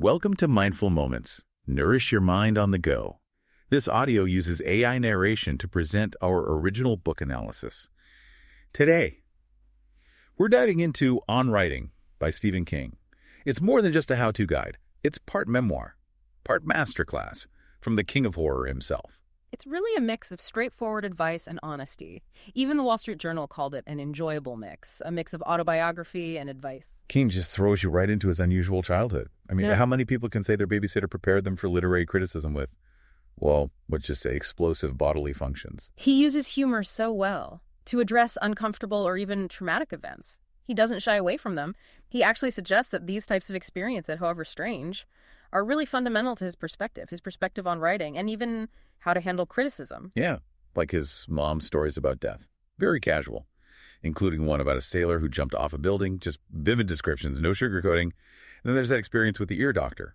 Welcome to Mindful Moments. Nourish your mind on the go. This audio uses AI narration to present our original book analysis. Today, we're diving into On Writing by Stephen King. It's more than just a how-to guide. It's part memoir, part masterclass from the king of horror himself. It's really a mix of straightforward advice and honesty. Even the Wall Street Journal called it an enjoyable mix, a mix of autobiography and advice. King just throws you right into his unusual childhood. How many people can say their babysitter prepared them for literary criticism with, well, let's just say explosive bodily functions? He uses humor so well to address uncomfortable or even traumatic events. He doesn't shy away from them. He actually suggests that these types of experiences, however strange, are really fundamental to his perspective on writing, and even how to handle criticism. Yeah, like his mom's stories about death. Very casual, including one about a sailor who jumped off a building, just vivid descriptions, no sugarcoating. And then there's that experience with the ear doctor,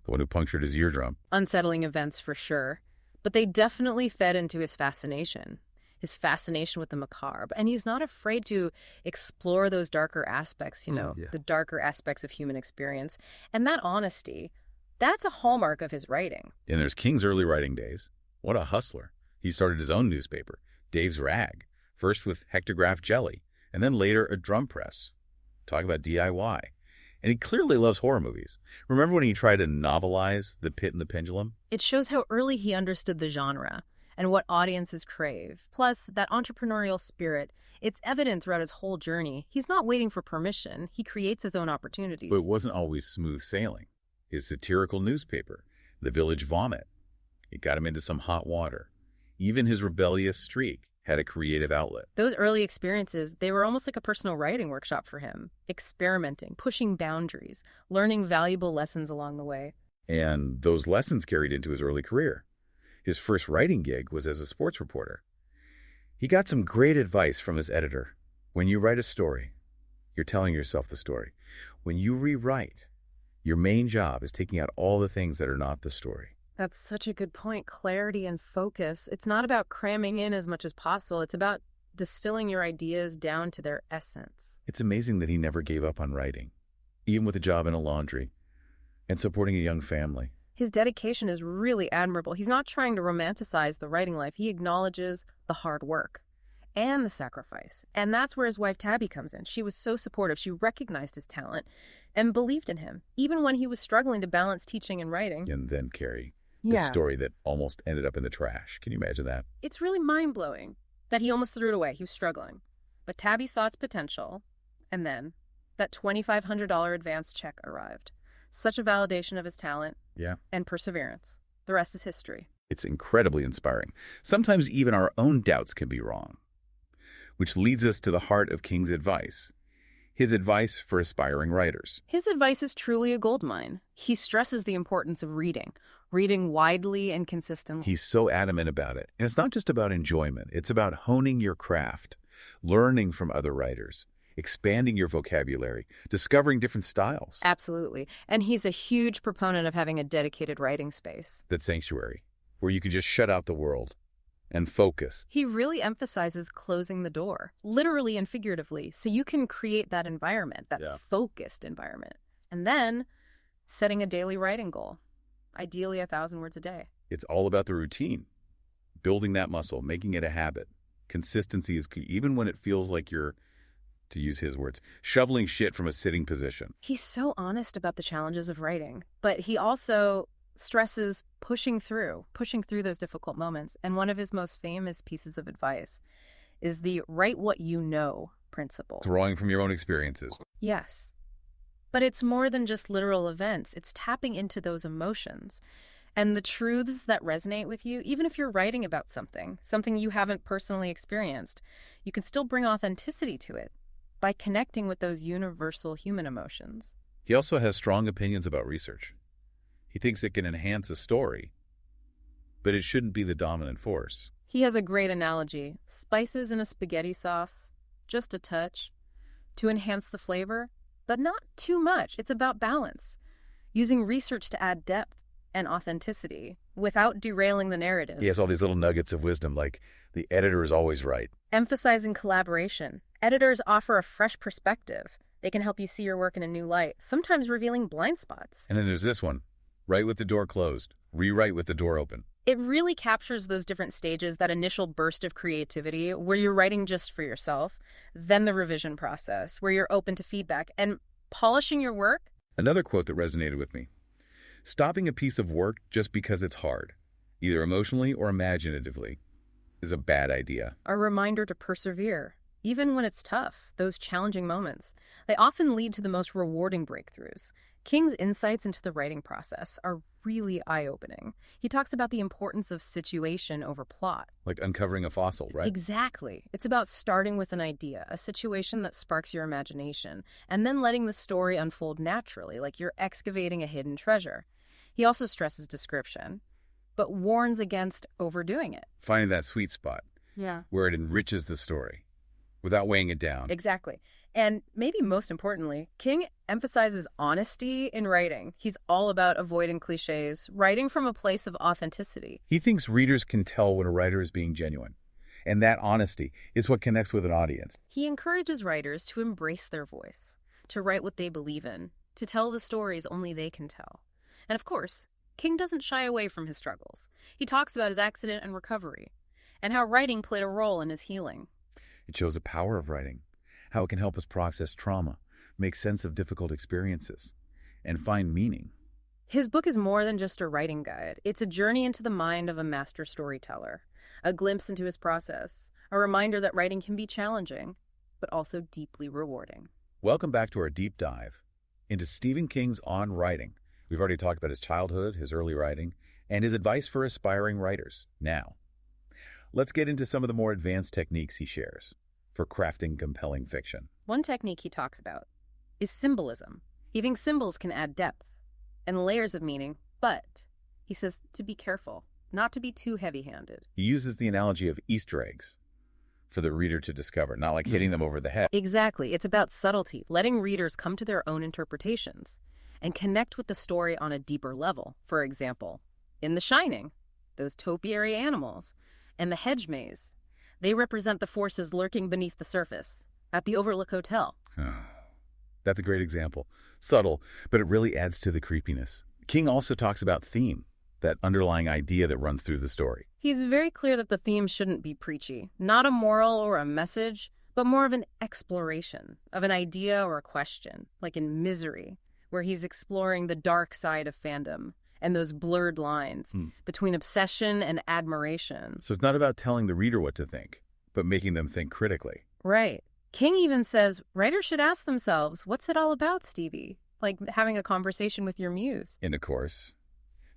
the one who punctured his eardrum. Unsettling events for sure, but they definitely fed into his fascination with the macabre. And he's not afraid to explore those darker aspects, the darker aspects of human experience. And that honesty, that's a hallmark of his writing. And there's King's early writing days. What a hustler. He started his own newspaper, Dave's Rag, first with hectograph jelly, and then later a drum press. Talk about DIY. And he clearly loves horror movies. Remember when he tried to novelize The Pit and the Pendulum? It shows how early he understood the genre and what audiences crave. Plus, that entrepreneurial spirit, it's evident throughout his whole journey. He's not waiting for permission. He creates his own opportunities. But it wasn't always smooth sailing. His satirical newspaper, The Village Vomit, it got him into some hot water. Even his rebellious streak had a creative outlet. Those early experiences, they were almost like a personal writing workshop for him. Experimenting, pushing boundaries, learning valuable lessons along the way. And those lessons carried into his early career. His first writing gig was as a sports reporter. He got some great advice from his editor. When you write a story, you're telling yourself the story. When you rewrite, your main job is taking out all the things that are not the story. That's such a good point. Clarity and focus. It's not about cramming in as much as possible. It's about distilling your ideas down to their essence. It's amazing that he never gave up on writing, even with a job in a laundry and supporting a young family. His dedication is really admirable. He's not trying to romanticize the writing life. He acknowledges the hard work and the sacrifice. And that's where his wife Tabby comes in. She was so supportive. She recognized his talent and believed in him, even when he was struggling to balance teaching and writing. And then Carrie, the story that almost ended up in the trash. Can you imagine that? It's really mind-blowing that he almost threw it away. He was struggling. But Tabby saw its potential, and then that $2,500 advance check arrived. Such a validation of his talent and perseverance. The rest is history. It's incredibly inspiring. Sometimes even our own doubts can be wrong, which leads us to the heart of King's advice. His advice for aspiring writers. His advice is truly a goldmine. He stresses the importance of reading widely and consistently. He's so adamant about it. And it's not just about enjoyment. It's about honing your craft, learning from other writers, expanding your vocabulary, discovering different styles. Absolutely. And he's a huge proponent of having a dedicated writing space. That sanctuary, where you can just shut out the world and focus. He really emphasizes closing the door, literally and figuratively, so you can create that environment, that focused environment. And then setting a daily writing goal, ideally 1,000 words a day. It's all about the routine, building that muscle, making it a habit. Consistency is key, even when it feels like you're, to use his words, shoveling shit from a sitting position. He's so honest about the challenges of writing, but he also stresses pushing through those difficult moments. And one of his most famous pieces of advice is the write what you know principle. Drawing from your own experiences. Yes. But it's more than just literal events. It's tapping into those emotions and the truths that resonate with you. Even if you're writing about something you haven't personally experienced, you can still bring authenticity to it by connecting with those universal human emotions. He also has strong opinions about research. He thinks it can enhance a story, but it shouldn't be the dominant force. He has a great analogy. Spices in a spaghetti sauce, just a touch, to enhance the flavor, but not too much. It's about balance, using research to add depth and authenticity without derailing the narrative. He has all these little nuggets of wisdom, like the editor is always right. Emphasizing collaboration. Editors offer a fresh perspective. They can help you see your work in a new light, sometimes revealing blind spots. And then there's this one, write with the door closed, rewrite with the door open. It really captures those different stages, that initial burst of creativity where you're writing just for yourself, then the revision process where you're open to feedback and polishing your work. Another quote that resonated with me, stopping a piece of work just because it's hard, either emotionally or imaginatively, is a bad idea. A reminder to persevere, even when it's tough. Those challenging moments, they often lead to the most rewarding breakthroughs. King's insights into the writing process are really eye-opening. He talks about the importance of situation over plot. Like uncovering a fossil, right? Exactly. It's about starting with an idea, a situation that sparks your imagination, and then letting the story unfold naturally, like you're excavating a hidden treasure. He also stresses description, but warns against overdoing it. Finding that sweet spot where it enriches the story without weighing it down. Exactly. And maybe most importantly, King emphasizes honesty in writing. He's all about avoiding cliches, writing from a place of authenticity. He thinks readers can tell when a writer is being genuine, and that honesty is what connects with an audience. He encourages writers to embrace their voice, to write what they believe in, to tell the stories only they can tell. And of course, King doesn't shy away from his struggles. He talks about his accident and recovery, and how writing played a role in his healing. It shows the power of writing, how it can help us process trauma, make sense of difficult experiences, and find meaning. His book is more than just a writing guide. It's a journey into the mind of a master storyteller, a glimpse into his process, a reminder that writing can be challenging, but also deeply rewarding. Welcome back to our deep dive into Stephen King's On Writing. We've already talked about his childhood, his early writing, and his advice for aspiring writers. Now, let's get into some of the more advanced techniques he shares for crafting compelling fiction. One technique he talks about is symbolism. He thinks symbols can add depth and layers of meaning, but he says to be careful, not to be too heavy-handed. He uses the analogy of Easter eggs for the reader to discover, not like hitting them over the head. Exactly. It's about subtlety, letting readers come to their own interpretations and connect with the story on a deeper level. For example, in The Shining, those topiary animals and the hedge maze, they represent the forces lurking beneath the surface at the Overlook Hotel. That's a great example. Subtle, but it really adds to the creepiness. King also talks about theme, that underlying idea that runs through the story. He's very clear that the theme shouldn't be preachy, not a moral or a message, but more of an exploration of an idea or a question, like in Misery, where he's exploring the dark side of fandom and those blurred lines between obsession and admiration. So it's not about telling the reader what to think, but making them think critically. Right. King even says writers should ask themselves, what's it all about, Stevie? Like having a conversation with your muse. And of course,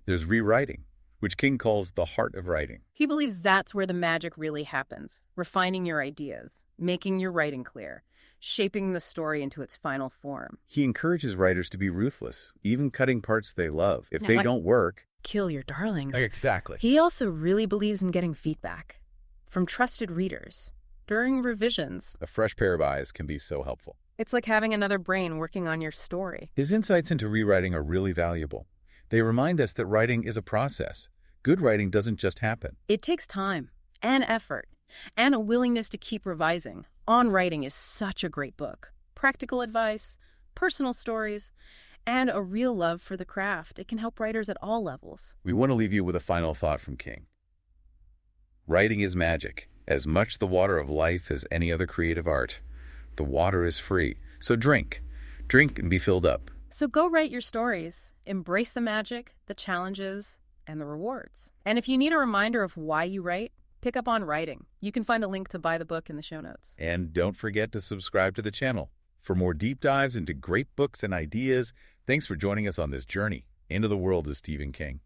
there's rewriting, which King calls the heart of writing. He believes that's where the magic really happens, refining your ideas, making your writing clear, shaping the story into its final form. He encourages writers to be ruthless, even cutting parts they love. If they don't work, kill your darlings. Exactly. He also really believes in getting feedback from trusted readers during revisions. A fresh pair of eyes can be so helpful. It's like having another brain working on your story. His insights into rewriting are really valuable. They remind us that writing is a process. Good writing doesn't just happen. It takes time and effort and a willingness to keep revising. On Writing is such a great book. Practical advice, personal stories, and a real love for the craft. It can help writers at all levels. We want to leave you with a final thought from King. Writing is magic, as much the water of life as any other creative art. The water is free, so drink. Drink and be filled up. So go write your stories. Embrace the magic, the challenges, and the rewards. And if you need a reminder of why you write, pick up On Writing. You can find a link to buy the book in the show notes. And don't forget to subscribe to the channel for more deep dives into great books and ideas. Thanks for joining us on this journey into the world of Stephen King.